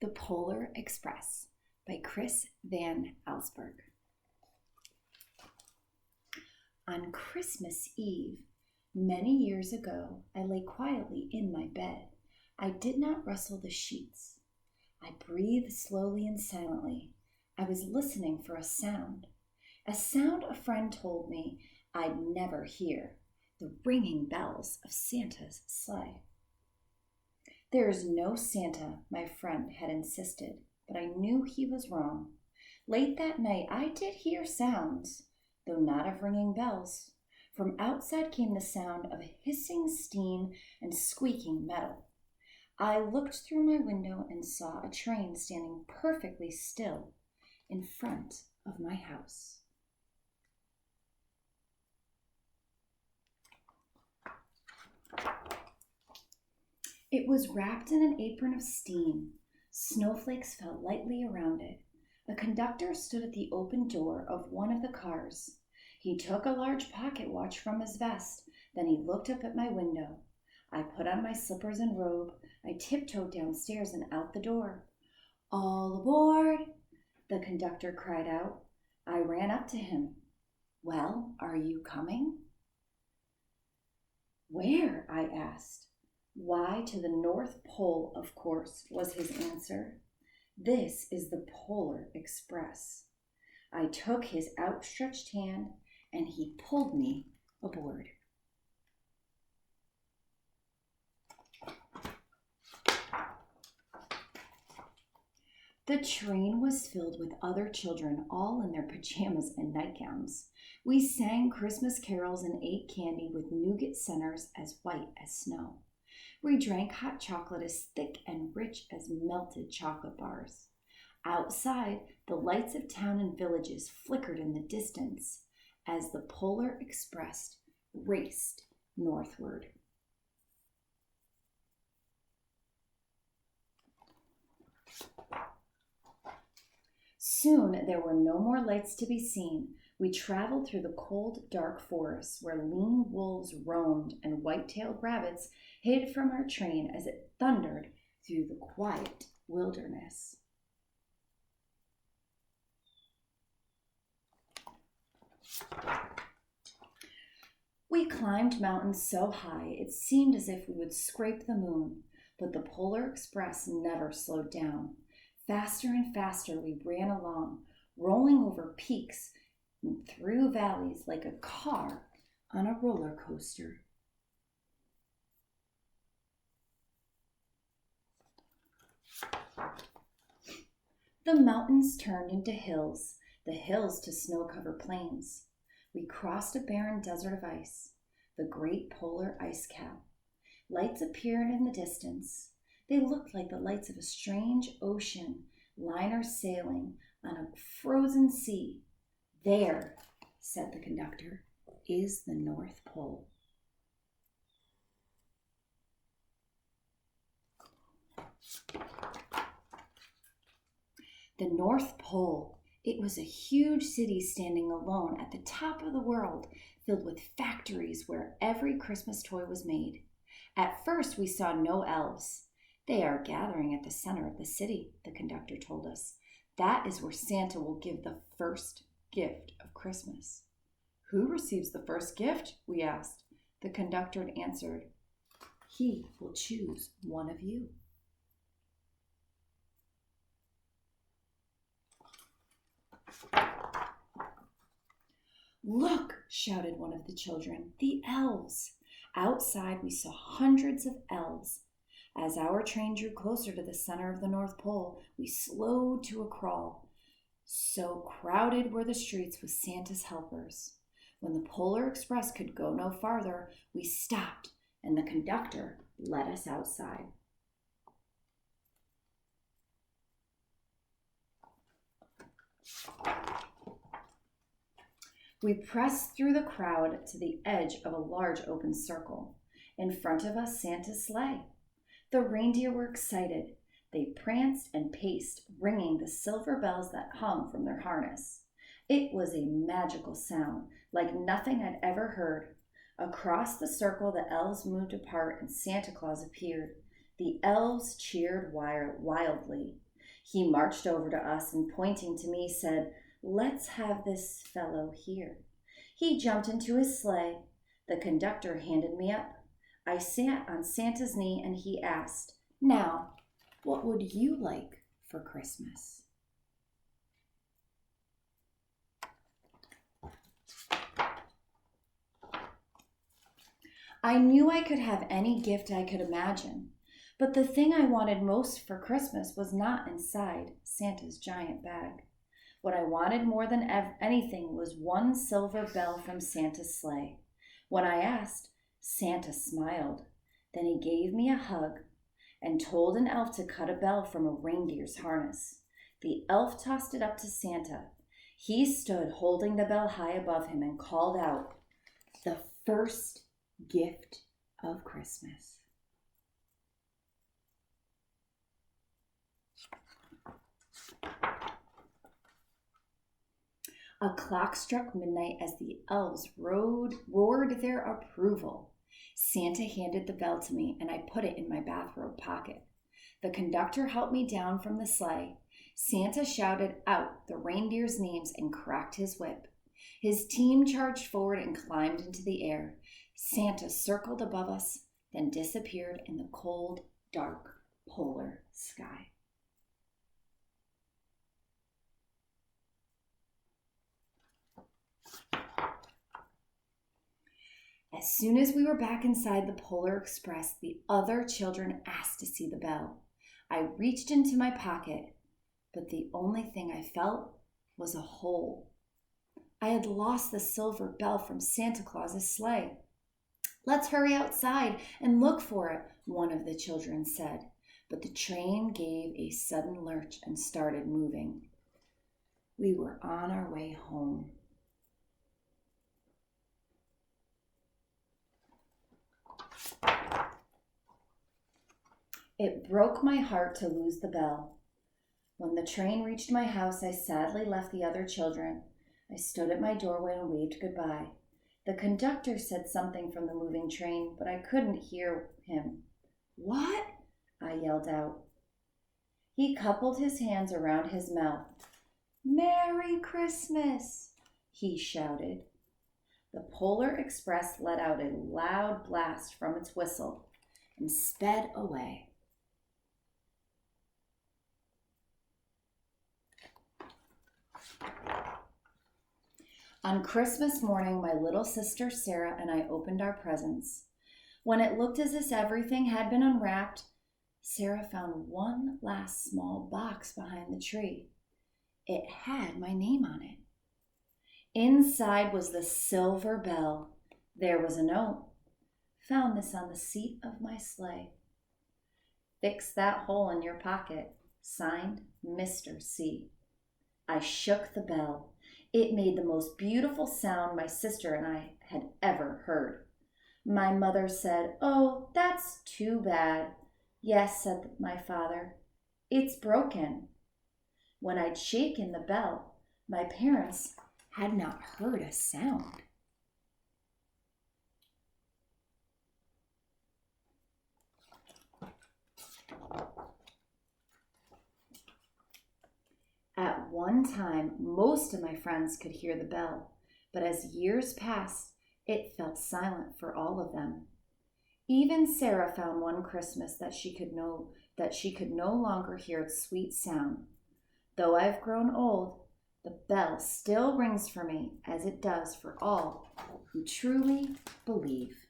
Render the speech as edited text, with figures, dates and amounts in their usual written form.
The Polar Express by Chris Van Allsburg. On Christmas Eve, many years ago, I lay quietly in my bed. I did not rustle the sheets. I breathed slowly and silently. I was listening for a sound a friend told me I'd never hear, the ringing bells of Santa's sleigh. There is no Santa, my friend had insisted, but I knew he was wrong. Late that night I did hear sounds, though not of ringing bells. From outside came the sound of hissing steam and squeaking metal. I looked through my window and saw a train standing perfectly still in front of my house. It was wrapped in an apron of steam. Snowflakes fell lightly around it. A conductor stood at the open door of one of the cars. He took a large pocket watch from his vest. Then he looked up at my window. I put on my slippers and robe. I tiptoed downstairs and out the door. "All aboard!" the conductor cried out. I ran up to him. "Well, are you coming?" "Where?" I asked. "Why, to the North Pole, of course," was his answer. "This is the Polar Express." I took his outstretched hand, and he pulled me aboard. The train was filled with other children, all in their pajamas and nightgowns. We sang Christmas carols and ate candy with nougat centers as white as snow. We drank hot chocolate as thick and rich as melted chocolate bars. Outside, the lights of town and villages flickered in the distance as the Polar Express raced northward. Soon there were no more lights to be seen. We traveled through the cold, dark forests where lean wolves roamed and white-tailed rabbits hid from our train as it thundered through the quiet wilderness. We climbed mountains so high it seemed as if we would scrape the moon, but the Polar Express never slowed down. Faster and faster we ran along, rolling over peaks and through valleys like a car on a roller coaster. The mountains turned into hills, the hills to snow-covered plains. We crossed a barren desert of ice, the great polar ice cap. Lights appeared in the distance. They looked like the lights of a strange ocean liner sailing on a frozen sea. "There," said the conductor, "is the North Pole." The North Pole. It was a huge city standing alone at the top of the world, filled with factories where every Christmas toy was made. At first, we saw no elves. "They are gathering at the center of the city," the conductor told us. "That is where Santa will give the first gift of Christmas." "Who receives the first gift?" we asked. The conductor answered, "He will choose one of you." "Look!" shouted one of the children. "The elves!" Outside, we saw hundreds of elves. As our train drew closer to the center of the North Pole, we slowed to a crawl. So crowded were the streets with Santa's helpers. When the Polar Express could go no farther, we stopped, and the conductor led us outside. We pressed through the crowd to the edge of a large open circle. In front of us, Santa's sleigh. The reindeer were excited. They pranced and paced, ringing the silver bells that hung from their harness. It was a magical sound, like nothing I'd ever heard. Across the circle, the elves moved apart and Santa Claus appeared. The elves cheered wildly. He marched over to us and pointing to me said, "Let's have this fellow here." He jumped into his sleigh. The conductor handed me up. I sat on Santa's knee and he asked, "Now, what would you like for Christmas?" I knew I could have any gift I could imagine, but the thing I wanted most for Christmas was not inside Santa's giant bag. What I wanted more than anything was one silver bell from Santa's sleigh. When I asked, Santa smiled. Then he gave me a hug and told an elf to cut a bell from a reindeer's harness. The elf tossed it up to Santa. He stood holding the bell high above him and called out, "The first gift of Christmas." A clock struck midnight as the elves roared their approval. Santa handed the bell to me and I put it in my bathrobe pocket. The conductor helped me down from the sleigh. Santa shouted out the reindeers' names and cracked his whip. His team charged forward and climbed into the air. Santa circled above us, then disappeared in the cold, dark, polar sky. As soon as we were back inside the Polar Express, the other children asked to see the bell. I reached into my pocket, but the only thing I felt was a hole. I had lost the silver bell from Santa Claus's sleigh. "Let's hurry outside and look for it," one of the children said. But the train gave a sudden lurch and started moving. We were on our way home. It broke my heart to lose the bell. When the train reached my house, I sadly left the other children. I stood at my doorway and waved goodbye. The conductor said something from the moving train, but I couldn't hear him. "What?" I yelled out. He coupled his hands around his mouth. "Merry Christmas," he shouted. The Polar Express let out a loud blast from its whistle and sped away. On Christmas morning, my little sister Sarah and I opened our presents. When it looked as if everything had been unwrapped, Sarah found one last small box behind the tree. It had my name on it. Inside was the silver bell. There was a note. "Found this on the seat of my sleigh. Fix that hole in your pocket. Signed, Mr. C." I shook the bell. It made the most beautiful sound my sister and I had ever heard. My mother said, "Oh, that's too bad." "Yes," said my father, "it's broken." When I'd shaken the bell, my parents had not heard a sound. At one time, most of my friends could hear the bell, but as years passed, it felt silent for all of them. Even Sarah found one Christmas that she could no longer hear its sweet sound. Though I've grown old, the bell still rings for me as it does for all who truly believe.